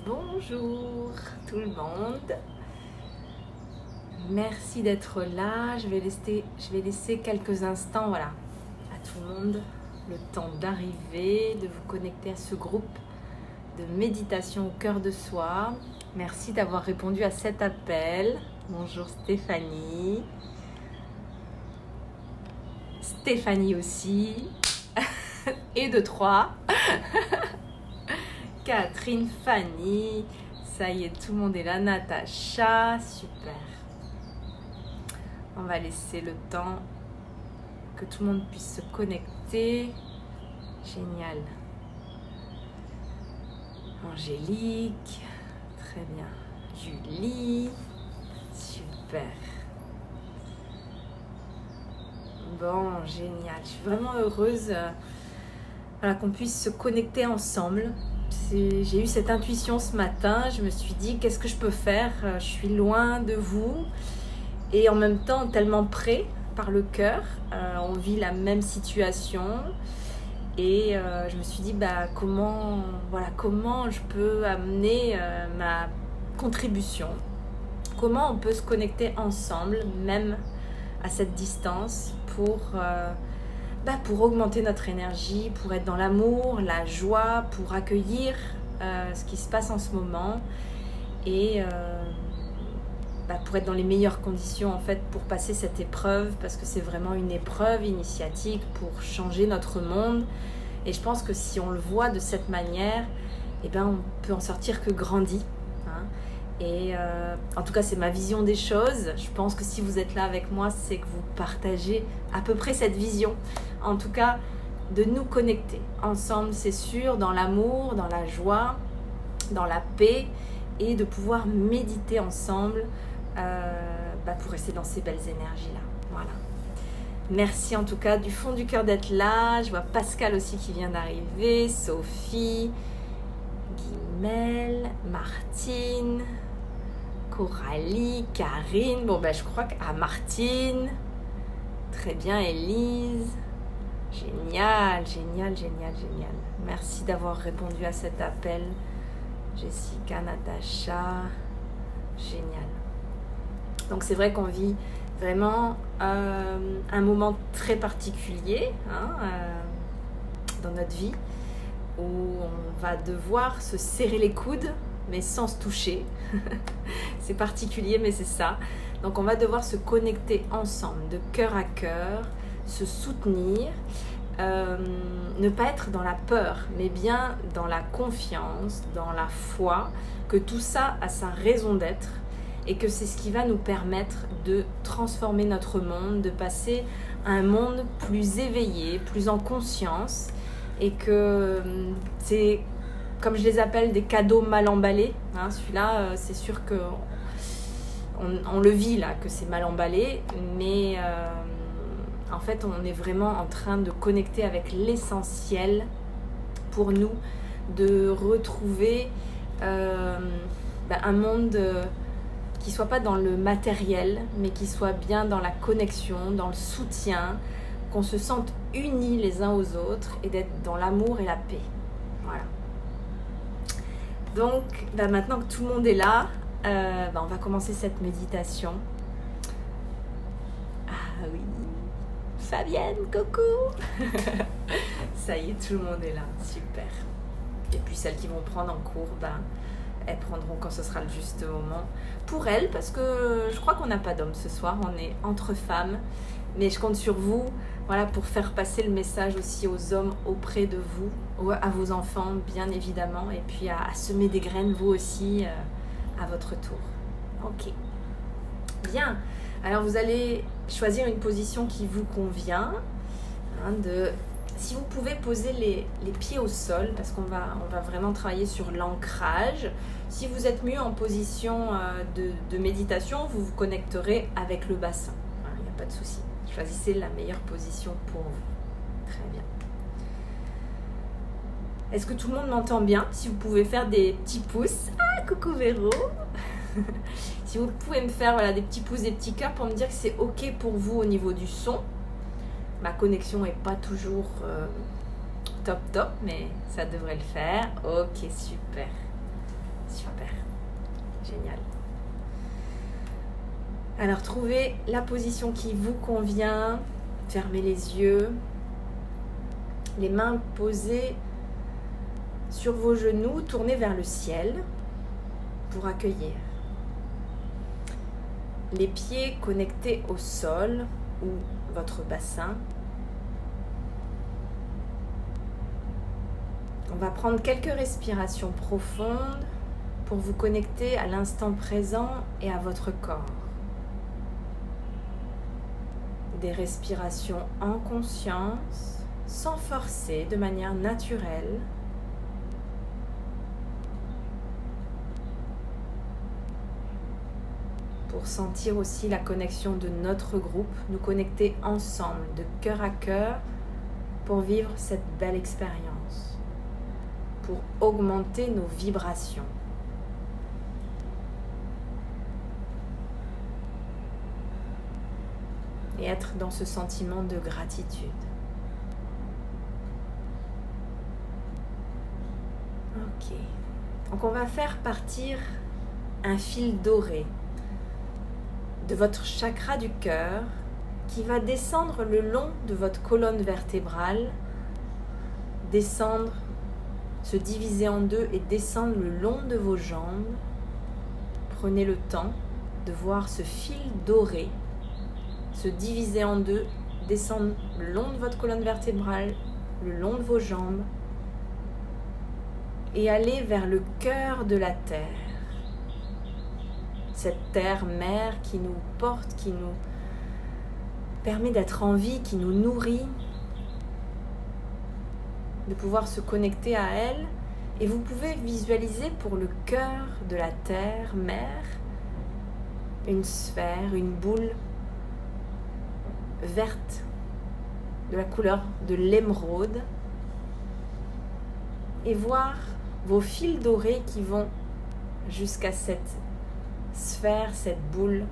Bonjour tout le monde. Merci d'être là. Je vais laisser quelques instants, voilà, à tout le monde, le temps d'arriver, de vous connecter à ce groupe de méditation au cœur de soi. Merci d'avoir répondu à cet appel. Bonjour Stéphanie. Stéphanie aussi. Et de trois. Catherine, Fanny. Ça y est, tout le monde est là. Natacha. Super. On va laisser le temps que tout le monde puisse se connecter. Génial. Angélique. Très bien. Julie. Super. Bon, génial. Je suis vraiment heureuse voilà, qu'on puisse se connecter ensemble. J'ai eu cette intuition ce matin. Je me suis dit, qu'est-ce que je peux faire? Je suis loin de vous et en même temps tellement près par le cœur. On vit la même situation et je me suis dit, comment je peux amener ma contribution? Comment on peut se connecter ensemble, même à cette distance, pour augmenter notre énergie, pour être dans l'amour, la joie, pour accueillir ce qui se passe en ce moment et pour être dans les meilleures conditions en fait pour passer cette épreuve, parce que c'est vraiment une épreuve initiatique pour changer notre monde. Et je pense que si on le voit de cette manière, on peut en sortir que grandi. Et en tout cas, c'est ma vision des choses. Je pense que si vous êtes là avec moi, c'est que vous partagez à peu près cette vision. En tout cas, de nous connecter ensemble, c'est sûr, dans l'amour, dans la joie, dans la paix, et de pouvoir méditer ensemble pour rester dans ces belles énergies-là. Voilà. Merci en tout cas du fond du cœur d'être là. Je vois Pascal aussi qui vient d'arriver, Sophie, Guimel, Martine, Coralie, Karine, je crois que Martine, très bien, Élise, génial. Merci d'avoir répondu à cet appel, Jessica, Natacha, génial. Donc c'est vrai qu'on vit vraiment un moment très particulier dans notre vie, où on va devoir se serrer les coudes, mais sans se toucher. C'est particulier, mais c'est ça. Donc on va devoir se connecter ensemble, de cœur à cœur, se soutenir, ne pas être dans la peur, mais bien dans la confiance, dans la foi, que tout ça a sa raison d'être et que c'est ce qui va nous permettre de transformer notre monde, de passer à un monde plus éveillé, plus en conscience, et que c'est, comme je les appelle, des cadeaux mal emballés. Celui-là, c'est sûr que on le vit là, que c'est mal emballé, mais en fait, on est vraiment en train de connecter avec l'essentiel pour nous, de retrouver un monde qui soit pas dans le matériel, mais qui soit bien dans la connexion, dans le soutien, qu'on se sente unis les uns aux autres et d'être dans l'amour et la paix. Voilà. Donc, maintenant que tout le monde est là, on va commencer cette méditation. Ah oui, Fabienne, coucou. Ça y est, tout le monde est là, super. Et puis celles qui vont prendre en cours, elles prendront quand ce sera le juste moment pour elles, parce que je crois qu'on n'a pas d'hommes ce soir, on est entre femmes, mais je compte sur vous, voilà, pour faire passer le message aussi aux hommes auprès de vous, à vos enfants bien évidemment, et puis à semer des graines vous aussi à votre tour. Ok, bien. Alors vous allez choisir une position qui vous convient, si vous pouvez poser les pieds au sol, parce qu'on va vraiment travailler sur l'ancrage. Si vous êtes mieux en position de méditation, vous vous connecterez avec le bassin. Il n'y a pas de souci. Choisissez la meilleure position pour vous. Très bien. Est-ce que tout le monde m'entend bien? Si vous pouvez faire des petits pouces. Ah, coucou Véro. Si vous pouvez me faire des petits pouces, des petits cœurs pour me dire que c'est ok pour vous au niveau du son. Ma connexion n'est pas toujours top, mais ça devrait le faire. Ok, super. Super. Génial. Alors, trouvez la position qui vous convient. Fermez les yeux. Les mains posées sur vos genoux, tournez vers le ciel pour accueillir. Les pieds connectés au sol ou votre bassin. On va prendre quelques respirations profondes pour vous connecter à l'instant présent et à votre corps. Des respirations en conscience, sans forcer, de manière naturelle. Pour sentir aussi la connexion de notre groupe, nous connecter ensemble de cœur à cœur pour vivre cette belle expérience, pour augmenter nos vibrations. Et être dans ce sentiment de gratitude. Ok. Donc on va faire partir un fil doré de votre chakra du cœur qui va descendre le long de votre colonne vertébrale, descendre, se diviser en deux et descendre le long de vos jambes. Prenez le temps de voir ce fil doré se diviser en deux, descendre le long de votre colonne vertébrale, le long de vos jambes et aller vers le cœur de la terre. Cette terre-mère qui nous porte, qui nous permet d'être en vie, qui nous nourrit, de pouvoir se connecter à elle. Et vous pouvez visualiser pour le cœur de la terre-mère une sphère, une boule verte de la couleur de l'émeraude et voir vos fils dorés qui vont jusqu'à cette sphère, cette boule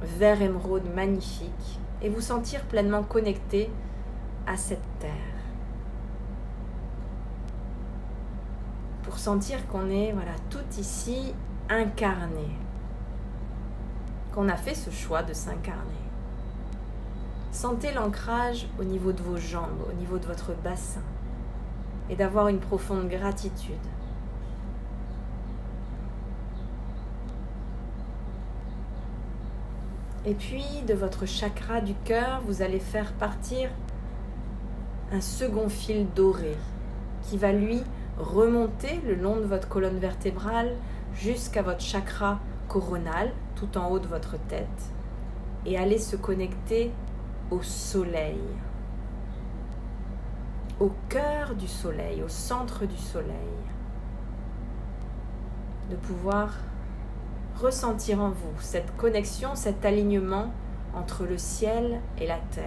vert émeraude magnifique et vous sentir pleinement connecté à cette terre. Pour sentir qu'on est tout ici incarné, qu'on a fait ce choix de s'incarner. Sentez l'ancrage au niveau de vos jambes, au niveau de votre bassin et d'avoir une profonde gratitude. Et puis, de votre chakra du cœur, vous allez faire partir un second fil doré qui va lui remonter le long de votre colonne vertébrale jusqu'à votre chakra coronal, tout en haut de votre tête, et aller se connecter au soleil, au cœur du soleil, au centre du soleil. De pouvoir ressentir en vous cette connexion, cet alignement entre le ciel et la terre.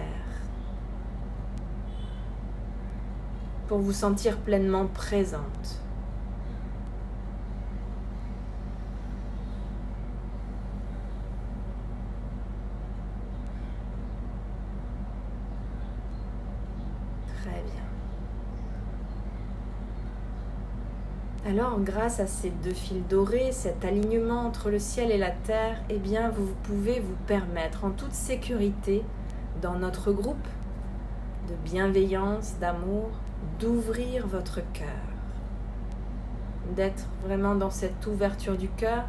Pour vous sentir pleinement présente. Très bien. Alors, grâce à ces deux fils dorés, cet alignement entre le ciel et la terre, eh bien, vous pouvez vous permettre en toute sécurité, dans notre groupe de bienveillance, d'amour, d'ouvrir votre cœur, d'être vraiment dans cette ouverture du cœur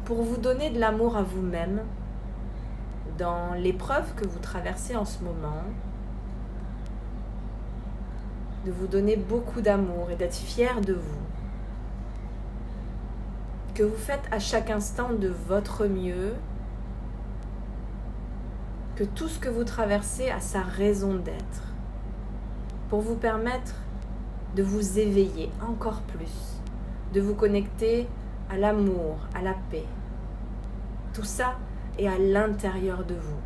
pour vous donner de l'amour à vous-même dans l'épreuve que vous traversez en ce moment, de vous donner beaucoup d'amour et d'être fier de vous, que vous faites à chaque instant de votre mieux, que tout ce que vous traversez a sa raison d'être, pour vous permettre de vous éveiller encore plus, de vous connecter à l'amour, à la paix. Tout ça est à l'intérieur de vous.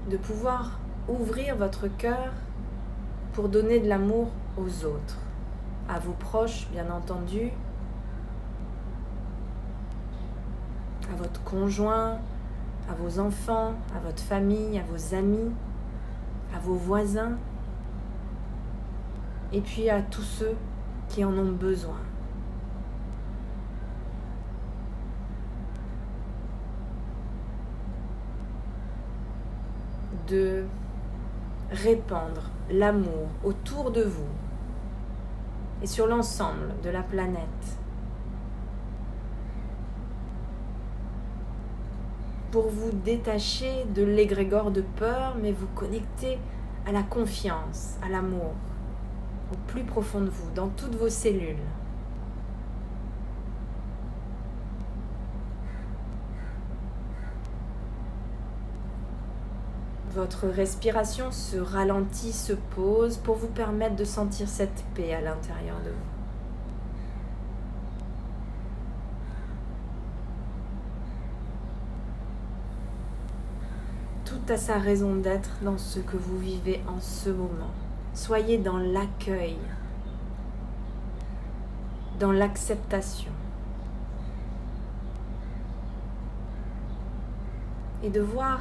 De pouvoir ouvrir votre cœur pour donner de l'amour aux autres, à vos proches, bien entendu, à votre conjoint, à vos enfants, à votre famille, à vos amis, à vos voisins, et puis à tous ceux qui en ont besoin. De répandre l'amour autour de vous et sur l'ensemble de la planète pour vous détacher de l'égrégore de peur, mais vous connecter à la confiance, à l'amour, au plus profond de vous, dans toutes vos cellules. Votre respiration se ralentit, se pose pour vous permettre de sentir cette paix à l'intérieur de vous. Tout a sa raison d'être dans ce que vous vivez en ce moment. Soyez dans l'accueil, dans l'acceptation. Et de voir,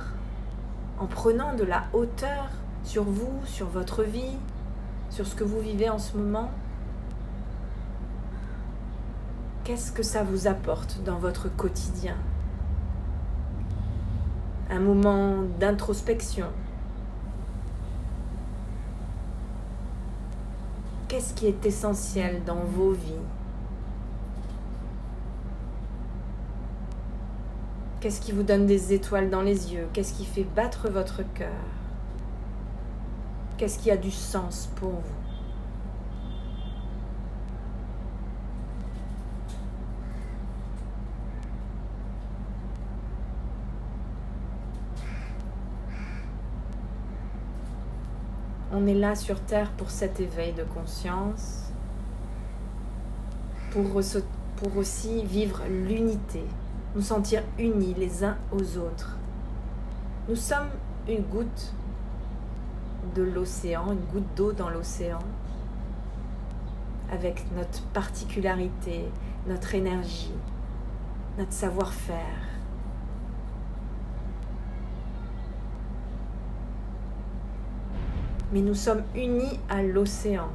en prenant de la hauteur sur vous, sur votre vie, sur ce que vous vivez en ce moment, qu'est-ce que ça vous apporte dans votre quotidien? Un moment d'introspection. Qu'est-ce qui est essentiel dans vos vies? Qu'est-ce qui vous donne des étoiles dans les yeux? Qu'est-ce qui fait battre votre cœur? Qu'est-ce qui a du sens pour vous? On est là sur Terre pour cet éveil de conscience, pour aussi vivre l'unité, nous sentir unis les uns aux autres. Nous sommes une goutte de l'océan, une goutte d'eau dans l'océan, avec notre particularité, notre énergie, notre savoir-faire. Mais nous sommes unis à l'océan.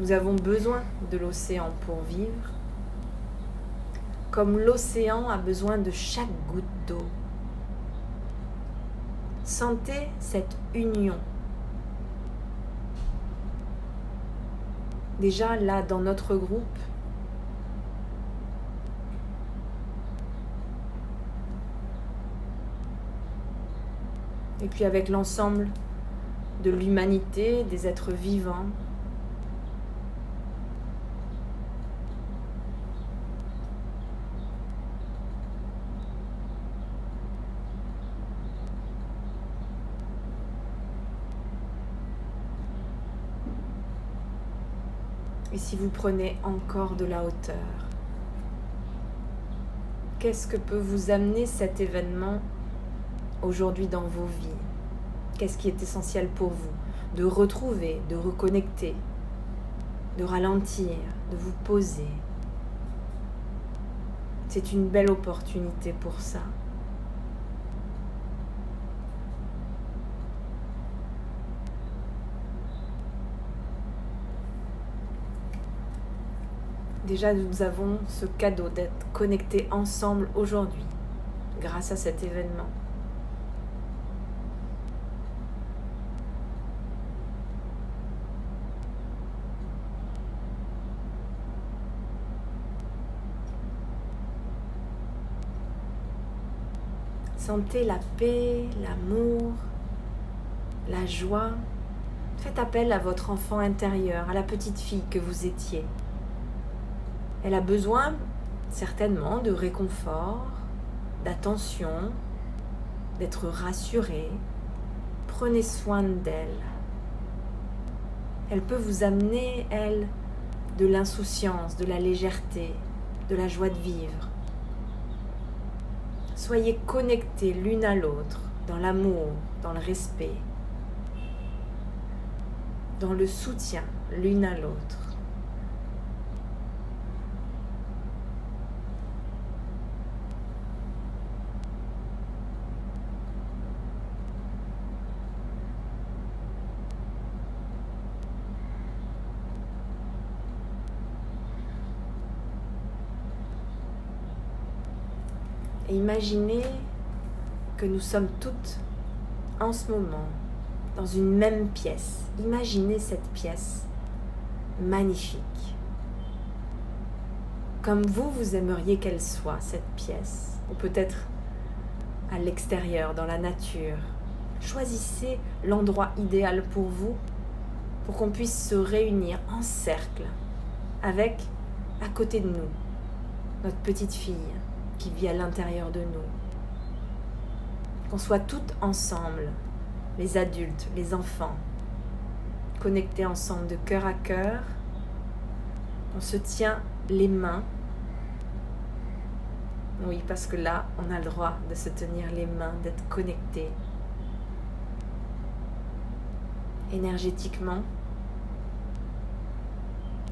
Nous avons besoin de l'océan pour vivre, comme l'océan a besoin de chaque goutte d'eau. Sentez cette union. Déjà là, dans notre groupe, et puis avec l'ensemble de l'humanité, des êtres vivants. Et si vous prenez encore de la hauteur, qu'est-ce que peut vous amener cet événement aujourd'hui dans vos vies? Qu'est-ce qui est essentiel pour vous? De retrouver, de reconnecter, de ralentir, de vous poser. C'est une belle opportunité pour ça. Déjà, nous avons ce cadeau d'être connectés ensemble aujourd'hui, grâce à cet événement. Sentez la paix, l'amour, la joie. Faites appel à votre enfant intérieur, à la petite fille que vous étiez. Elle a besoin certainement de réconfort, d'attention, d'être rassurée. Prenez soin d'elle. Elle peut vous amener, elle, de l'insouciance, de la légèreté, de la joie de vivre. Soyez connectés l'une à l'autre, dans l'amour, dans le respect, dans le soutien l'une à l'autre. Et imaginez que nous sommes toutes en ce moment dans une même pièce. Imaginez cette pièce magnifique. Comme vous aimeriez qu'elle soit, cette pièce. Ou peut-être à l'extérieur, dans la nature. Choisissez l'endroit idéal pour vous, pour qu'on puisse se réunir en cercle avec, à côté de nous, notre petite fille qui vit à l'intérieur de nous. Qu'on soit toutes ensemble, les adultes, les enfants, connectés ensemble de cœur à cœur. On se tient les mains. Oui, parce que là, on a le droit de se tenir les mains, d'être connectés énergétiquement.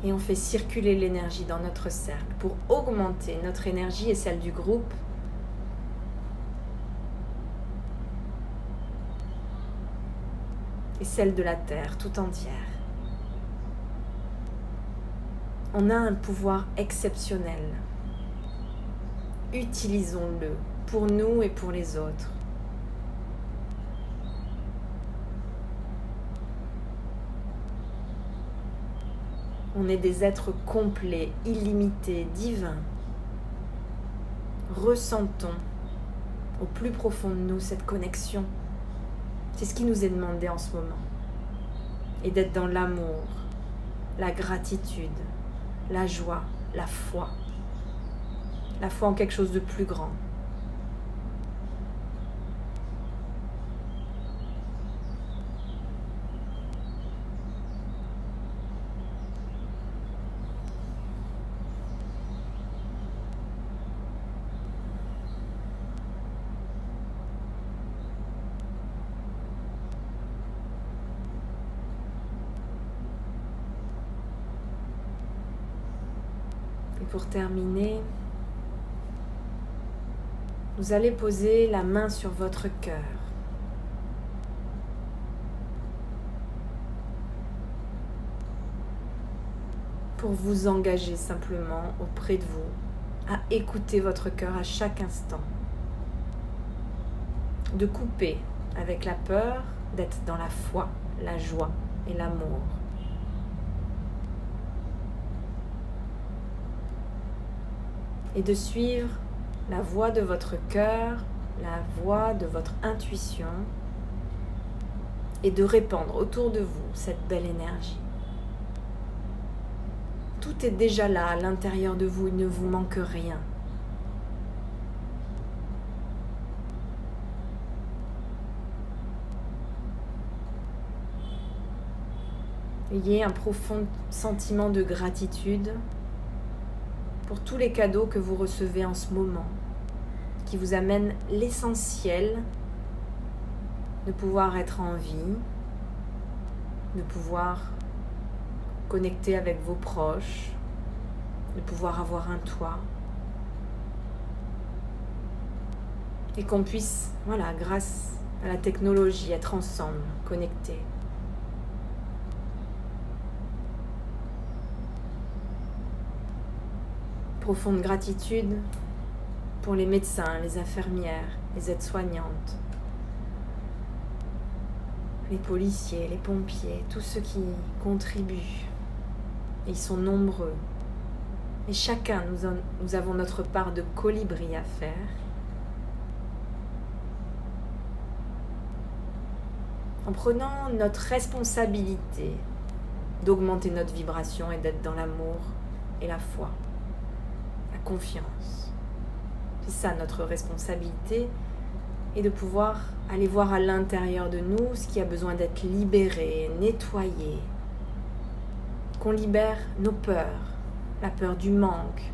Et on fait circuler l'énergie dans notre cercle pour augmenter notre énergie et celle du groupe. Et celle de la Terre tout entière. On a un pouvoir exceptionnel. Utilisons-le pour nous et pour les autres. On est des êtres complets, illimités, divins. Ressentons au plus profond de nous cette connexion. C'est ce qui nous est demandé en ce moment. Et d'être dans l'amour, la gratitude, la joie, la foi. La foi en quelque chose de plus grand. Et pour terminer, vous allez poser la main sur votre cœur. Pour vous engager simplement auprès de vous à écouter votre cœur à chaque instant. De couper avec la peur, d'être dans la foi, la joie et l'amour. Et de suivre la voix de votre cœur, la voix de votre intuition et de répandre autour de vous cette belle énergie. Tout est déjà là à l'intérieur de vous, il ne vous manque rien. Ayez un profond sentiment de gratitude pour tous les cadeaux que vous recevez en ce moment, qui vous amènent l'essentiel de pouvoir être en vie, de pouvoir connecter avec vos proches, de pouvoir avoir un toit. Et qu'on puisse, voilà, grâce à la technologie, être ensemble, connectés. Profonde gratitude pour les médecins, les infirmières, les aides-soignantes, les policiers, les pompiers, tous ceux qui contribuent. Et ils sont nombreux. Et chacun, nous avons notre part de colibri à faire. En prenant notre responsabilité d'augmenter notre vibration et d'être dans l'amour et la foi. Confiance. C'est ça notre responsabilité, et de pouvoir aller voir à l'intérieur de nous ce qui a besoin d'être libéré, nettoyé. Qu'on libère nos peurs, la peur du manque.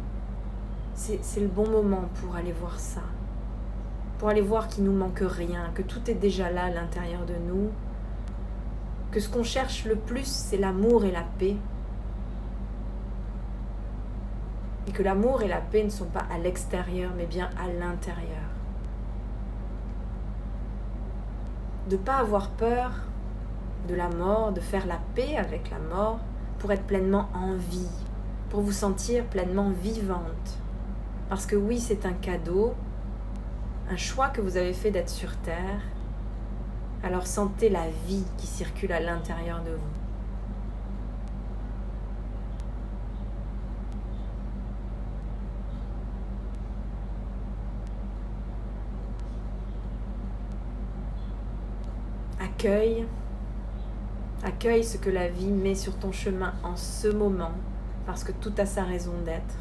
C'est le bon moment pour aller voir ça. Pour aller voir qu'il ne nous manque rien, que tout est déjà là à l'intérieur de nous. Que ce qu'on cherche le plus, c'est l'amour et la paix. Et que l'amour et la paix ne sont pas à l'extérieur, mais bien à l'intérieur. De ne pas avoir peur de la mort, de faire la paix avec la mort, pour être pleinement en vie, pour vous sentir pleinement vivante. Parce que oui, c'est un cadeau, un choix que vous avez fait d'être sur Terre, alors sentez la vie qui circule à l'intérieur de vous. Accueille ce que la vie met sur ton chemin en ce moment, parce que tout a sa raison d'être.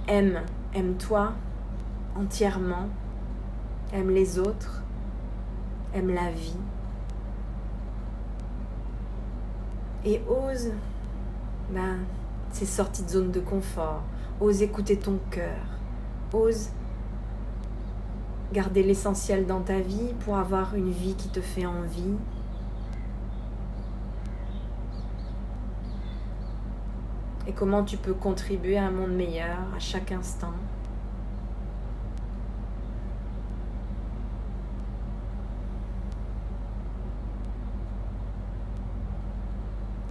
Aime-toi entièrement, aime les autres, aime la vie. Et ose ces sorties de zone de confort, ose écouter ton cœur, ose garder l'essentiel dans ta vie pour avoir une vie qui te fait envie. Et comment tu peux contribuer à un monde meilleur à chaque instant.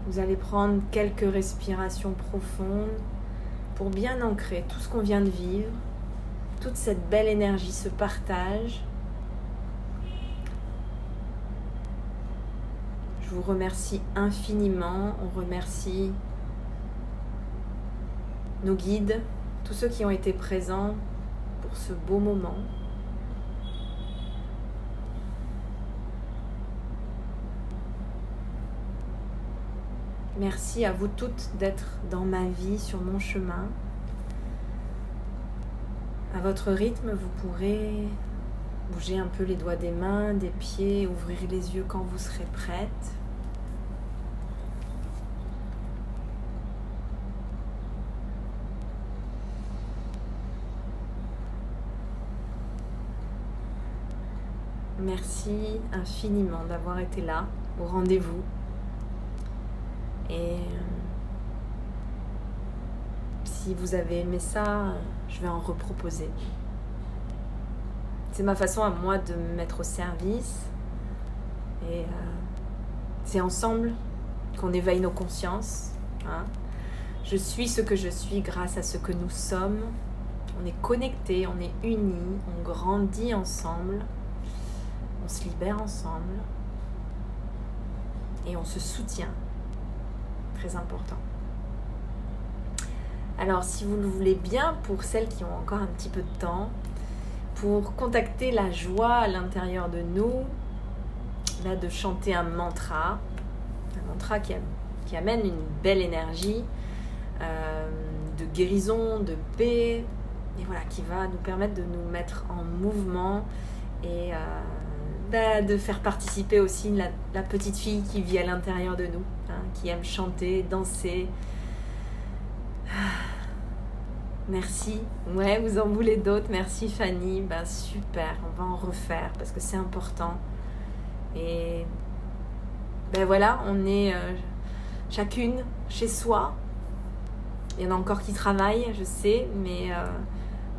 Vous allez prendre quelques respirations profondes pour bien ancrer tout ce qu'on vient de vivre. Toute cette belle énergie se partage. Je vous remercie infiniment. On remercie nos guides, tous ceux qui ont été présents pour ce beau moment. Merci à vous toutes d'être dans ma vie, sur mon chemin. À votre rythme, vous pourrez bouger un peu les doigts des mains, des pieds, ouvrir les yeux quand vous serez prête. Merci infiniment d'avoir été là, au rendez-vous. Et si vous avez aimé ça, je vais en reproposer. C'est ma façon à moi de me mettre au service. Et c'est ensemble qu'on éveille nos consciences. Hein. Je suis ce que je suis grâce à ce que nous sommes. On est connectés, on est unis, on grandit ensemble. On se libère ensemble. Et on se soutient. Très important. Alors, si vous le voulez bien, pour celles qui ont encore un petit peu de temps, pour contacter la joie à l'intérieur de nous, là, de chanter un mantra qui amène une belle énergie de guérison, de paix, et voilà, qui va nous permettre de nous mettre en mouvement et de faire participer aussi la petite fille qui vit à l'intérieur de nous, hein, qui aime chanter, danser. Merci. Ouais, vous en voulez d'autres. Merci Fanny. Super, on va en refaire parce que c'est important. Et voilà, on est chacune chez soi. Il y en a encore qui travaillent, je sais, mais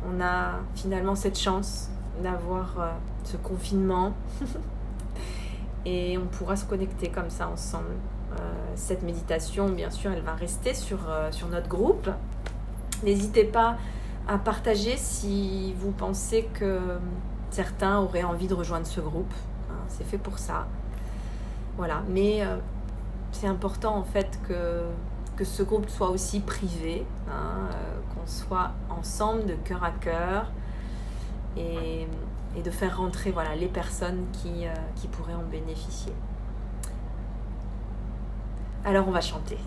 on a finalement cette chance d'avoir ce confinement et on pourra se connecter comme ça ensemble. Cette méditation, bien sûr, elle va rester sur notre groupe. N'hésitez pas à partager si vous pensez que certains auraient envie de rejoindre ce groupe. Hein, c'est fait pour ça. Voilà, mais c'est important en fait que ce groupe soit aussi privé, hein, qu'on soit ensemble de cœur à cœur et de faire rentrer les personnes qui pourraient en bénéficier. Alors on va chanter.